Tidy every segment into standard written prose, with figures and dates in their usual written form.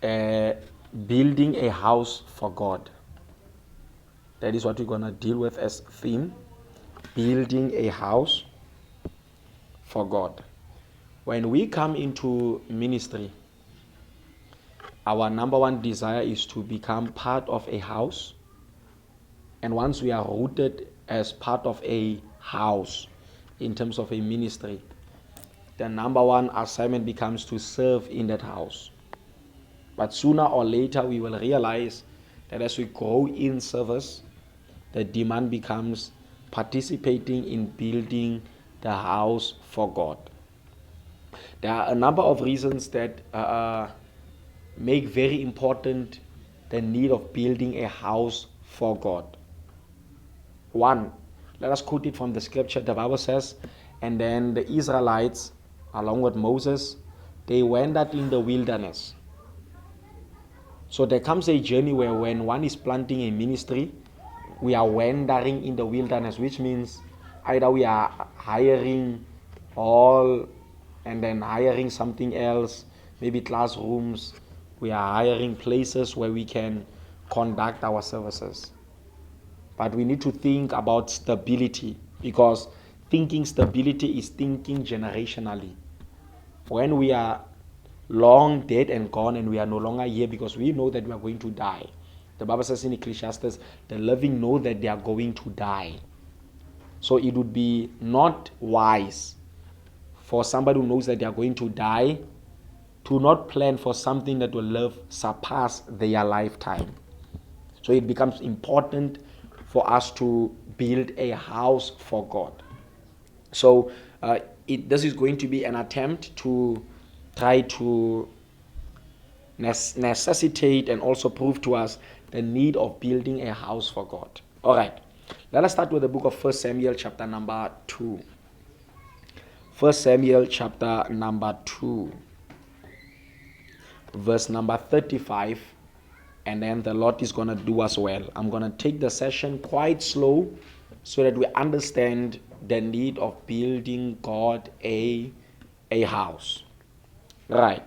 uh, building a house for God. That is what we're going to deal with as theme. Building a house for God. When we come into ministry, our number one desire is to become part of a house. And once we are rooted as part of a house in terms of a ministry, the number one assignment becomes to serve in that house. But sooner or later, we will realize that as we grow in service, the demand becomes participating in building the house for God. There are a number of reasons that make very important the need of building a house for God. One, let us quote it from the scripture. The Bible says, and then the Israelites, along with Moses, they wandered in the wilderness. So there comes a journey where when one is planting a ministry, we are wandering in the wilderness, which means either we are hiring all and then hiring something else, maybe classrooms, we are hiring places where we can conduct our services. But we need to think about stability, because thinking stability is thinking generationally. When we are long dead and gone and we are no longer here, because we know that we are going to die. The Bible says in Ecclesiastes, the living know that they are going to die. So it would be not wise for somebody who knows that they are going to die to not plan for something that will surpass their lifetime. So it becomes important for us to build a house for God. So this is going to be an attempt to try to necessitate and also prove to us the need of building a house for God. All right. Let us start with the book of 1 Samuel chapter number 2. 1 Samuel chapter number 2. Verse number 35. And then the Lord is going to do us well. I'm going to take the session quite slow so that we understand the need of building God a house. Right.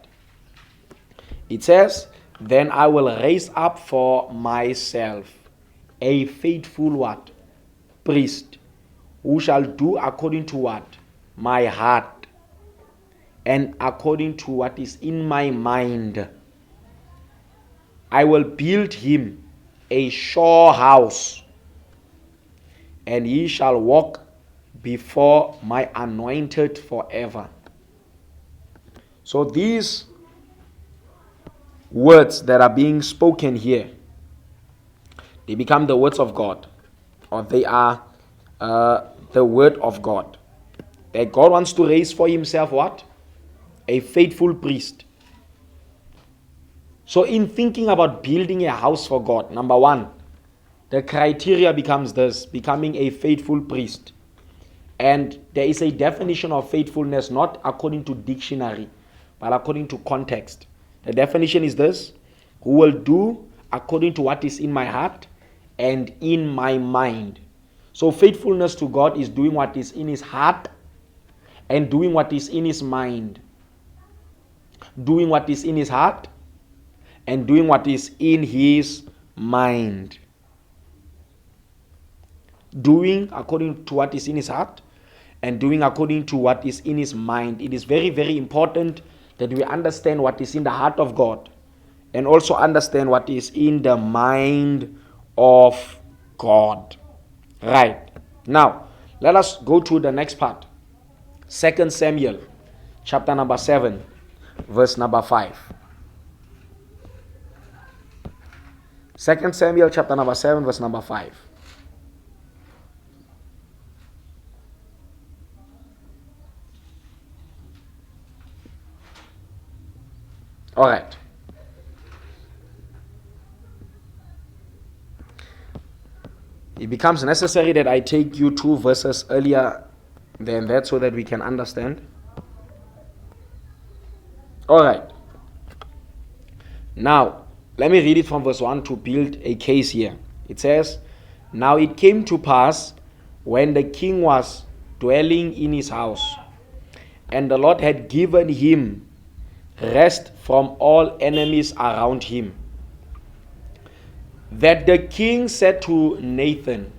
It says, then I will raise up for myself a faithful what? Priest, who shall do according to what? My heart, and according to what is in my mind. I will build him a sure house, and he shall walk before my anointed forever. So these words that are being spoken here, they become the words of God, or they are the word of God. That God wants to raise for himself what? A faithful priest. So in thinking about building a house for God, number one, the criteria becomes this: becoming a faithful priest. And there is a definition of faithfulness, not according to dictionary, but according to context. The definition is this: who will do according to what is in my heart and in my mind. So faithfulness to God is doing what is in his heart and doing what is in his mind. Doing what is in his heart and doing what is in his mind. Doing according to what is in his heart and doing according to what is in his mind. It is very, very important that we understand what is in the heart of God and also understand what is in the mind of God. Right. Now, let us go to the next part. 2 Samuel chapter number 7, verse number 5. 2 Samuel chapter number 7, verse number 5. All right. It becomes necessary that I take you 2 verses earlier than that so that we can understand. All right. Now, let me read it from verse 1 to build a case here. It says, now it came to pass when the king was dwelling in his house, and the Lord had given him rest from all enemies around him. That the king said to Nathan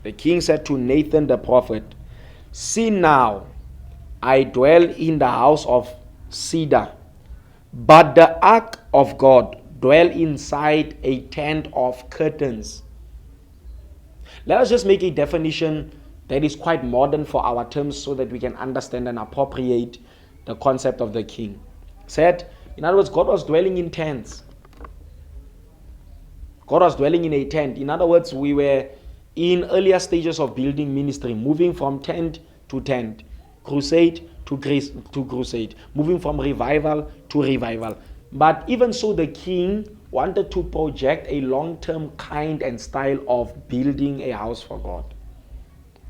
the prophet, see now, I dwell in the house of cedar, but the ark of God dwell inside a tent of curtains. Let us just make a definition that is quite modern for our terms so that we can understand and appropriate the concept of the king. Said, in other words, God was dwelling in tents. God was dwelling in a tent. In other words, we were in earlier stages of building ministry, moving from tent to tent, crusade to crusade, moving from revival to revival. But even so, the king wanted to project a long-term kind and style of building a house for God.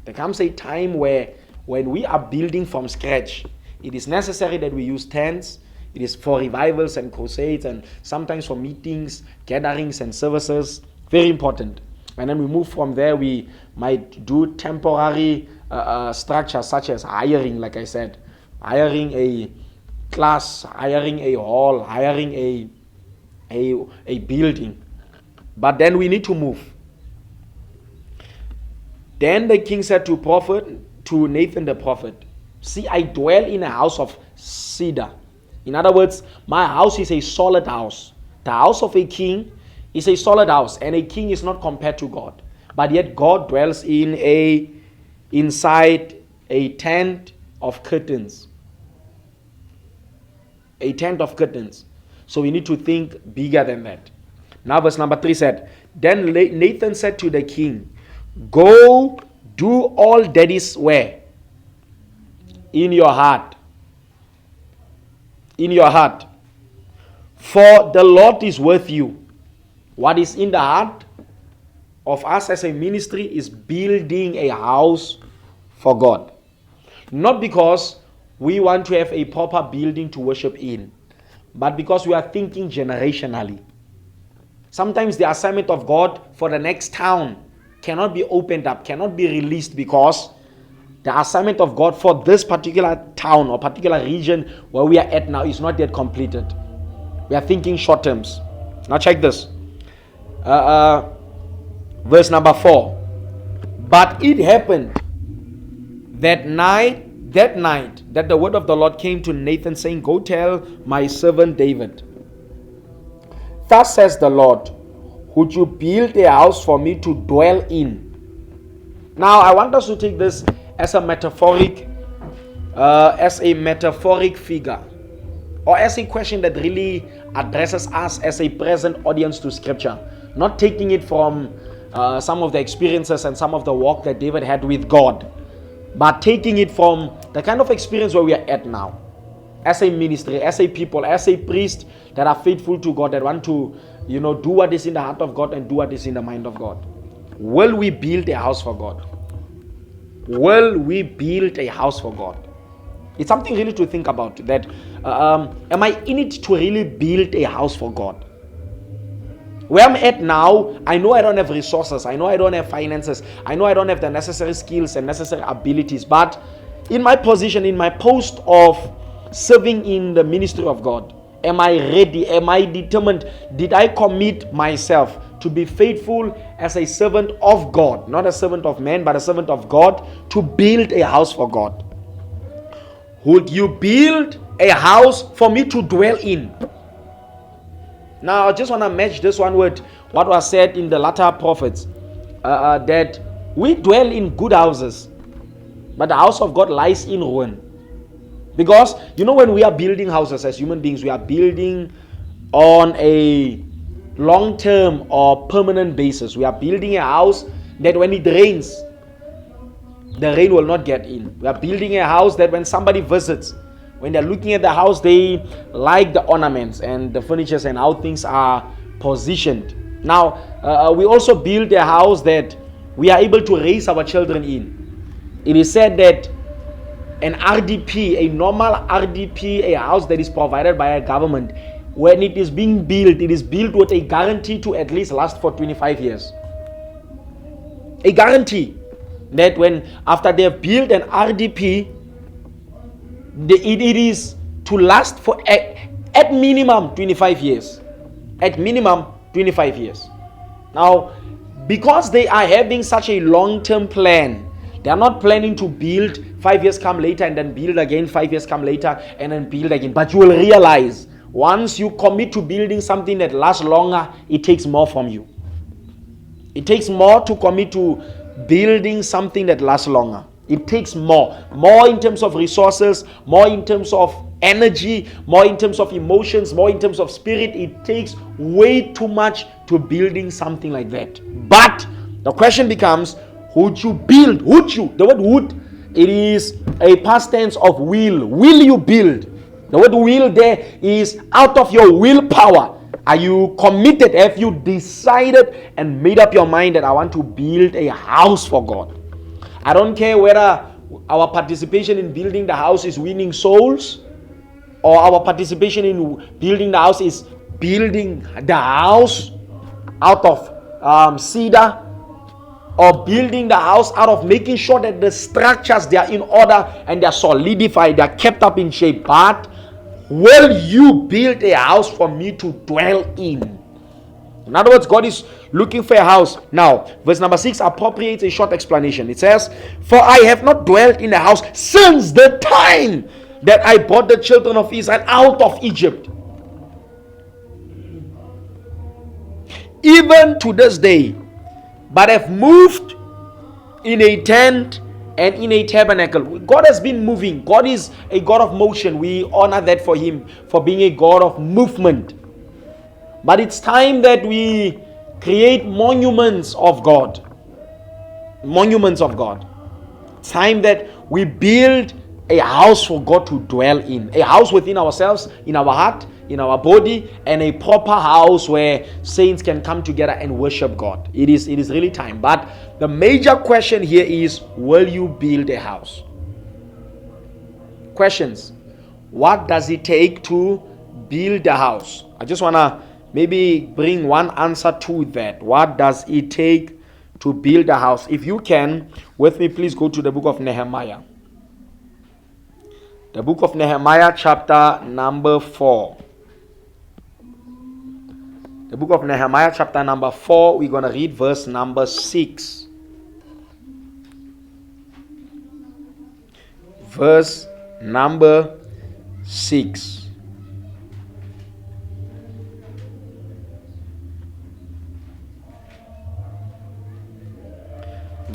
There comes a time where when we are building from scratch, it is necessary that we use tents. It is for revivals and crusades and sometimes for meetings, gatherings and services. Very important. And then we move from there, we might do temporary structures such as hiring, like I said, hiring a class, hiring a hall, hiring a building. But then we need to move. Then the king said to Nathan the prophet, see, I dwell in a house of cedar. In other words, my house is a solid house. The house of a king is a solid house, and a king is not compared to God. But yet God dwells inside a tent of curtains. A tent of curtains. So we need to think bigger than that. Now verse number 3 said, then Nathan said to the king, go do all that is where? In your heart. In your heart. For the Lord is with you. What is in the heart of us as a ministry is building a house for God. Not because we want to have a proper building to worship in, but because we are thinking generationally. Sometimes the assignment of God for the next town cannot be opened up, cannot be released because the assignment of God for this particular town or particular region where we are at now is not yet completed. We are thinking short terms. Now check this. Verse number 4. But it happened that night that the word of the Lord came to Nathan saying, go tell my servant David, thus says the Lord, would you build a house for me to dwell in? Now I want us to take this as a metaphoric figure, or as a question that really addresses us as a present audience to scripture, not taking it from some of the experiences and some of the walk that David had with God, but taking it from the kind of experience where we are at now, as a ministry, as a people, as a priest that are faithful to God, that want to, do what is in the heart of God and do what is in the mind of God. Will we build a house for God? Will we build a house for God? It's something really to think about, that am I in it to really build a house for God? Where I'm at now, I know I don't have resources, I know I don't have finances, I know I don't have the necessary skills and necessary abilities, but in my position, in my post of serving in the ministry of God, am I ready? Am I determined? Did I commit myself to be faithful as a servant of God, not a servant of man, but a servant of God, to build a house for God? Would you build a house for me to dwell in? Now, I just want to match this one with what was said in the latter prophets, that we dwell in good houses, but the house of God lies in ruin. Because, when we are building houses as human beings, we are building on a long-term or permanent basis. We are building a house that when it rains, the rain will not get in. We are building a house that when somebody visits, when they're looking at the house, they like the ornaments and the furniture and how things are positioned. Now, we also build a house that we are able to raise our children in. It is said that an RDP, a normal RDP, a house that is provided by a government, when it is being built, it is built with a guarantee to at least last for 25 years. A guarantee that when after they have built an RDP, it is to last for At minimum 25 years. At minimum 25 years. Now, because they are having such a long-term plan, they are not planning to build 5 years come later and then build again 5 years come later and then build again. But you will realize once you commit to building something that lasts longer, it takes more from you. It takes more to commit to building something that lasts longer. It takes more in terms of resources, more in terms of energy, more in terms of emotions, more in terms of spirit. It takes way too much to building something like that. But the question becomes, would you build? Would you? The word would, it is a past tense of will. Will you build? The word will there is out of your willpower. Are you committed? Have you decided and made up your mind that I want to build a house for God? I don't care whether our participation in building the house is winning souls, or our participation in building the house is building the house out of cedar, or building the house out of making sure that the structures, they are in order and they are solidified, they are kept up in shape. But will you build a house for me to dwell in? In other words, God is looking for a house. Now, verse number 6 appropriates a short explanation. It says, "For I have not dwelt in a house since the time that I brought the children of Israel out of Egypt, even to this day, but have moved in a tent and in a tabernacle." God has been moving. God is a God of motion. We honor that for Him, for being a God of movement. But it's time that we create monuments of God. Monuments of God. It's time that we build a house for God to dwell in. A house within ourselves, in our heart, in our body, and a proper house where saints can come together and worship God. It is really time. But the major question here is, will you build a house? Questions. What does it take to build a house? I just want to maybe bring one answer to that. What does it take to build a house? If you can, with me, please go to the book of Nehemiah. The book of Nehemiah, chapter number 4. The book of Nehemiah, chapter number 4, we're going to read verse number 6. Verse number 6.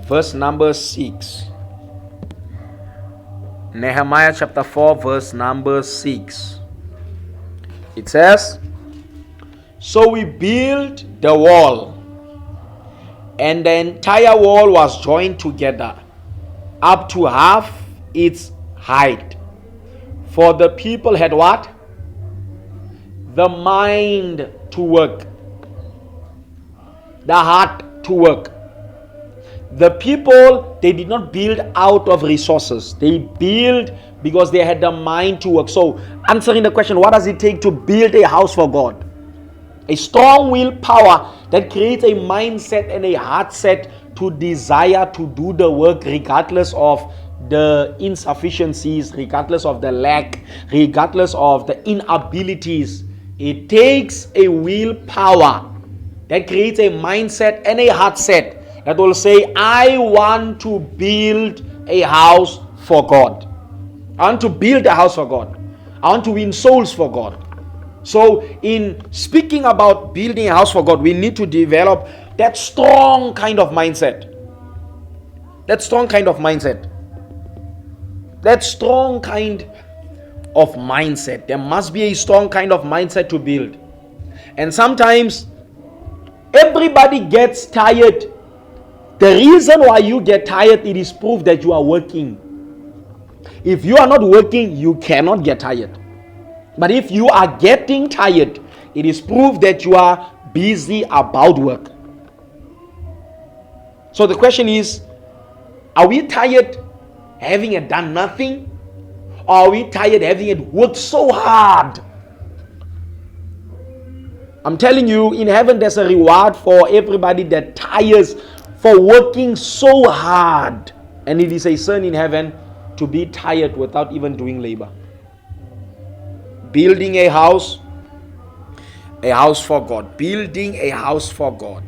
Verse number 6. Nehemiah chapter 4, verse number 6. It says, "So we built the wall, and the entire wall was joined together up to half its height. For the people had what? The mind to work, the heart to work." The people, they did not build out of resources. They build because they had the mind to work. So, answering the question, what does it take to build a house for God? A strong willpower that creates a mindset and a heart set to desire to do the work regardless of the insufficiencies, regardless of the lack, regardless of the inabilities. It takes a willpower that creates a mindset and a heart set that will say, I want to build a house for God. I want to build a house for God. I want to win souls for God. So in speaking about building a house for God, we need to develop that strong kind of mindset. That strong kind of mindset. That strong kind of mindset. There must be a strong kind of mindset to build. And sometimes everybody gets tired. The reason why you get tired, it is proof that you are working. If you are not working, you cannot get tired. But if you are getting tired, it is proof that you are busy about work. So the question is, are we tired having done nothing? Or are we tired having worked so hard? I'm telling you, in heaven there's a reward for everybody that tires for working so hard. And it is a sin in heaven to be tired without even doing labor. Building a house for God. Building a house for God.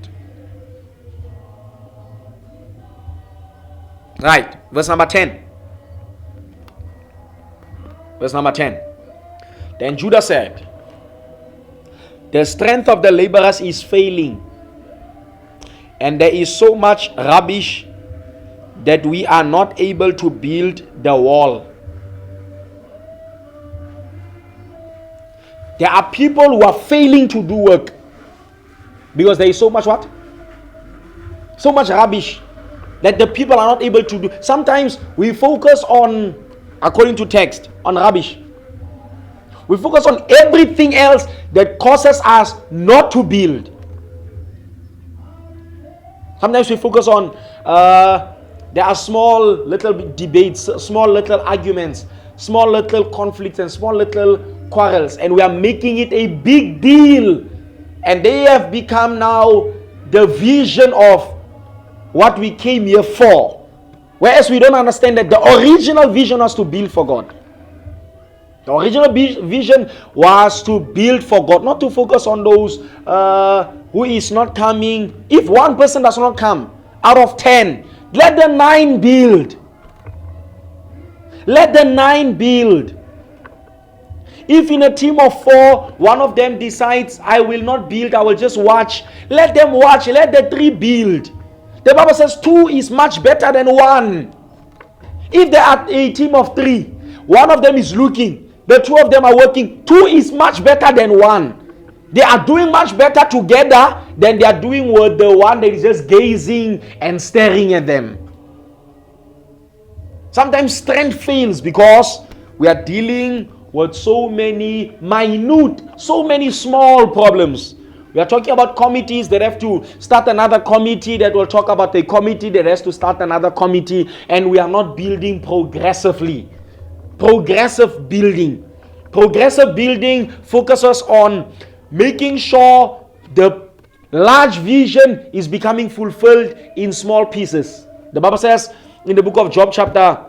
Right, verse number 10. Verse number 10. Then Judah said, the strength of the laborers is failing, and there is so much rubbish that we are not able to build the wall. There are people who are failing to do work because there is so much what? So much rubbish that the people are not able to do. Sometimes we focus on, according to text, on rubbish. We focus on everything else that causes us not to build. Sometimes we focus on, there are small little debates, small little arguments, small little conflicts, and small little quarrels, and we are making it a big deal. And they have become now the vision of what we came here for. Whereas we don't understand that the original vision was to build for God. The original vision was to build for God, not to focus on those who is not coming. If one person does not come out of 10, let the 9 build. Let the 9 build. If in a team of 4, one of them decides, I will not build, I will just watch, let them watch, let the 3 build. The Bible says 2 is much better than 1. If there are a team of 3, one of them is looking, the 2 of them are working, 2 is much better than 1. They are doing much better together than they are doing with the one that is just gazing and staring at them. Sometimes strength fails because we are dealing with so many minute, so many small problems. We are talking about committees that have to start another committee that will talk about a committee that has to start another committee, and we are not building progressively. Progressive building. Progressive building focuses on making sure the large vision is becoming fulfilled in small pieces. The Bible says in the book of Job chapter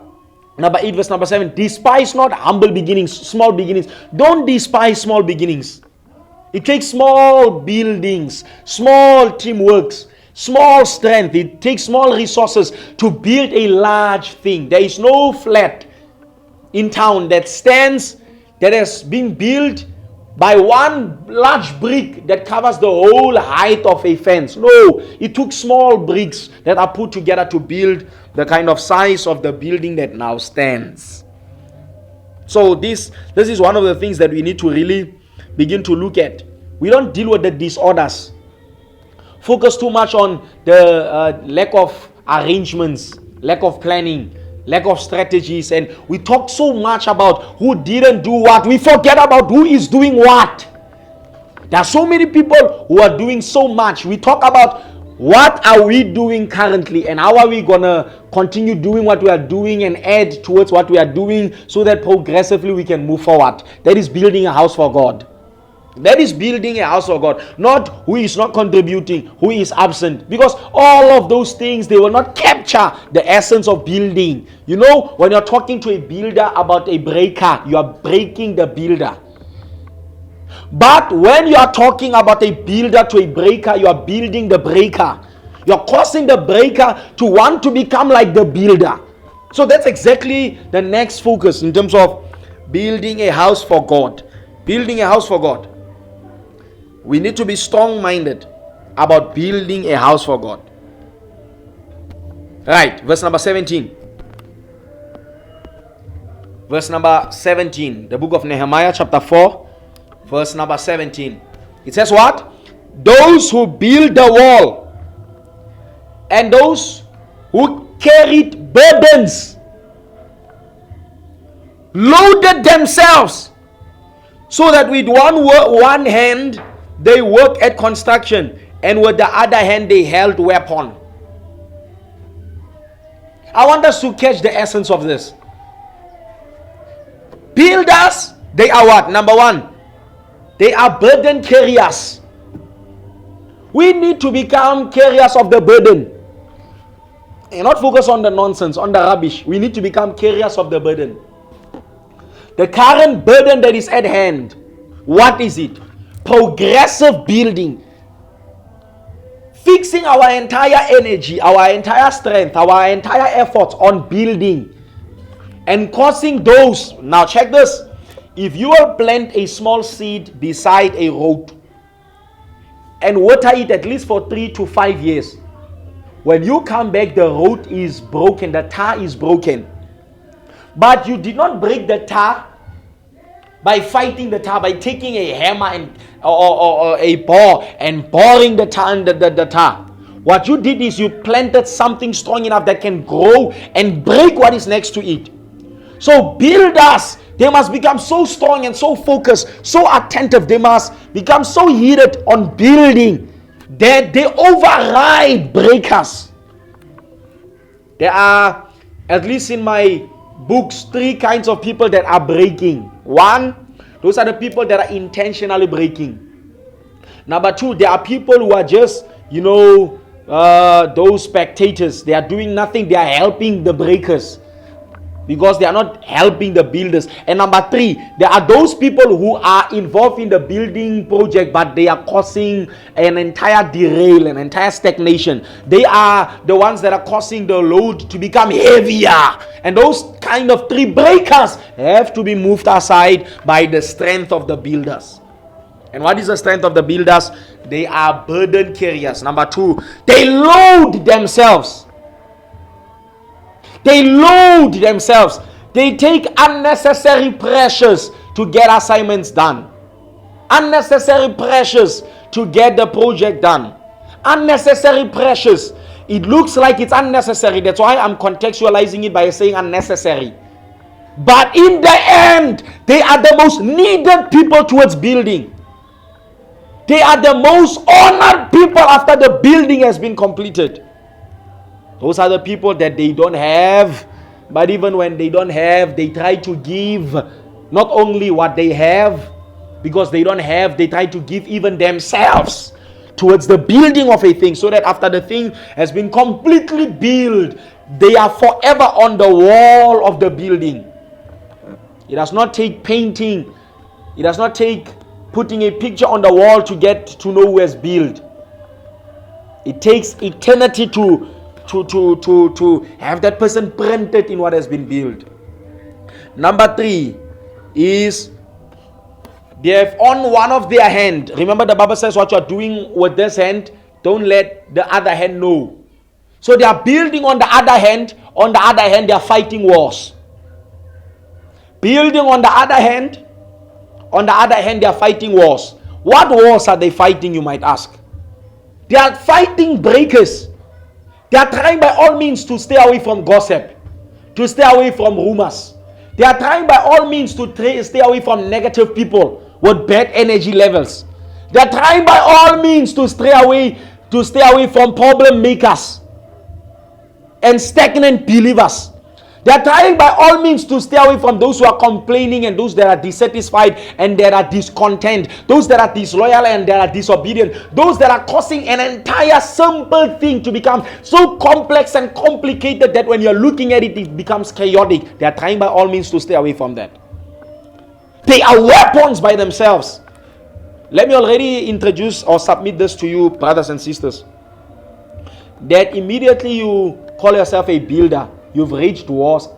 number 8 verse number 7, despise not humble beginnings, small beginnings. Don't despise small beginnings. It takes small buildings, small teamworks, small strength. It takes small resources to build a large thing. There is no flat in town that stands, that has been built by one large brick that covers the whole height of a fence. No, it took small bricks that are put together to build the kind of size of the building that now stands. So this is one of the things that we need to really begin to look at. We don't deal with the disorders. Focus too much on the lack of arrangements, lack of planning, lack of strategies, and we talk so much about who didn't do what. We forget about who is doing what. There are so many people who are doing so much. We talk about what are we doing currently and how are we going to continue doing what we are doing and add towards what we are doing so that progressively we can move forward. That is building a house for God. That is building a house for God. Not who is not contributing, who is absent. Because all of those things, they will not capture the essence of building. You know, when you're talking to a builder about a breaker, you are breaking the builder. But when you are talking about a builder to a breaker, you are building the breaker. You're causing the breaker to want to become like the builder. So that's exactly the next focus in terms of building a house for God. Building a house for God. We need to be strong-minded about building a house for God. Right, verse number 17. Verse number 17. The book of Nehemiah chapter 4. Verse number 17. It says what? Those who build the wall and those who carried burdens loaded themselves so that with one hand they work at construction and with the other hand they held weapon. I want us to catch the essence of this. Builders, they are what? Number one, they are burden carriers. We need to become carriers of the burden and not focus on the nonsense, on the rubbish. We need to become carriers of the burden. The current burden that is at hand, what is it? Progressive building. Fixing our entire energy, our entire strength, our entire efforts on building and causing those. Now check this. If you will plant a small seed beside a road and water it at least for 3 to 5 years, when you come back, the road is broken, the tar is broken. But you did not break the tar by fighting the tar, by taking a hammer and or a bore and boring the tar. What you did is you planted something strong enough that can grow and break what is next to it. So builders, they must become so strong and so focused, so attentive. They must become so heated on building that they override breakers. There are, at least in my books, 3 kinds of people that are breaking. 1, those are the people that are intentionally breaking. Number 2, there are people who are just, those spectators. They are doing nothing. They are helping the breakers because they are not helping the builders. And number 3, there are those people who are involved in the building project, but they are causing an entire derail, an entire stagnation. They are the ones that are causing the load to become heavier. And those kind of 3 breakers have to be moved aside by the strength of the builders. And what is the strength of the builders? They are burden carriers. Number 2, they load themselves. They load themselves. They take unnecessary pressures to get assignments done. Unnecessary pressures to get the project done. Unnecessary pressures. It looks like it's unnecessary. That's why I'm contextualizing it by saying unnecessary. But in the end, they are the most needed people towards building. They are the most honored people after the building has been completed. Those are the people that they don't have, but even when they don't have, they try to give not only what they have, because they don't have, they try to give even themselves towards the building of a thing, so that after the thing has been completely built, they are forever on the wall of the building. It does not take painting, it does not take putting a picture on the wall to get to know who has built. It takes eternity to have that person printed in what has been built. Number 3 is they have on one of their hand. Remember the Bible says what you are doing with this hand, don't let the other hand know. So they are building on the other hand. On the other hand, they are fighting wars. Building on the other hand. On the other hand, they are fighting wars. What wars are they fighting, you might ask? They are fighting breakers. They are trying by all means to stay away from gossip, to stay away from rumors. They are trying by all means to stay away from negative people with bad energy levels. They are trying by all means to stay away from problem makers and stagnant believers. They are trying by all means to stay away from those who are complaining and those that are dissatisfied and that are discontent, those that are disloyal and that are disobedient, those that are causing an entire simple thing to become so complex and complicated that when you're looking at it, it becomes chaotic. They are trying by all means to stay away from that. They are weapons by themselves. Let me already introduce or submit this to you, brothers and sisters, that immediately you call yourself a builder, you've waged wars,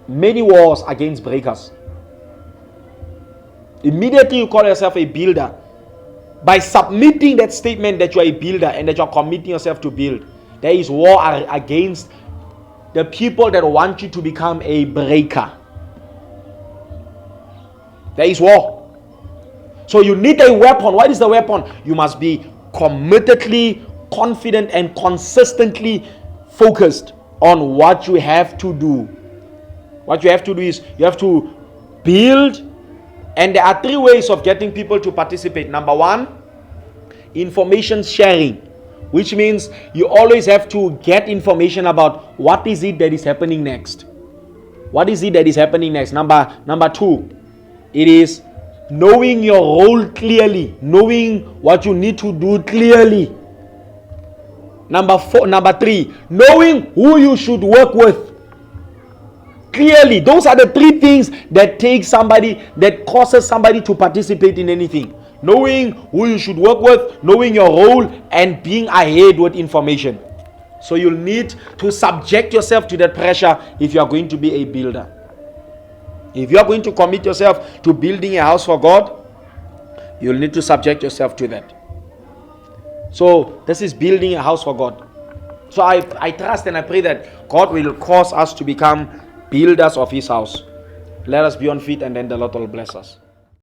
many wars against breakers. Immediately you call yourself a builder. By submitting that statement that you are a builder and that you are committing yourself to build, there is war against the people that want you to become a breaker. There is war. So you need a weapon. What is the weapon? You must be committedly, confident and consistently focused on what you have to do. What you have to do is you have to build, and there are 3 ways of getting people to participate. Number 1, information sharing, which means you always have to get information about what is it that is happening next. What is it that is happening next? Number 2, it is knowing your role clearly, knowing what you need to do clearly. Number 3, knowing who you should work with. Clearly, those are the three things that causes somebody to participate in anything. Knowing who you should work with, knowing your role, and being ahead with information. So you'll need to subject yourself to that pressure if you are going to be a builder. If you are going to commit yourself to building a house for God, you'll need to subject yourself to that. So this is building a house for God. So I trust and I pray that God will cause us to become builders of His house. Let us be on feet, and then the Lord will bless us.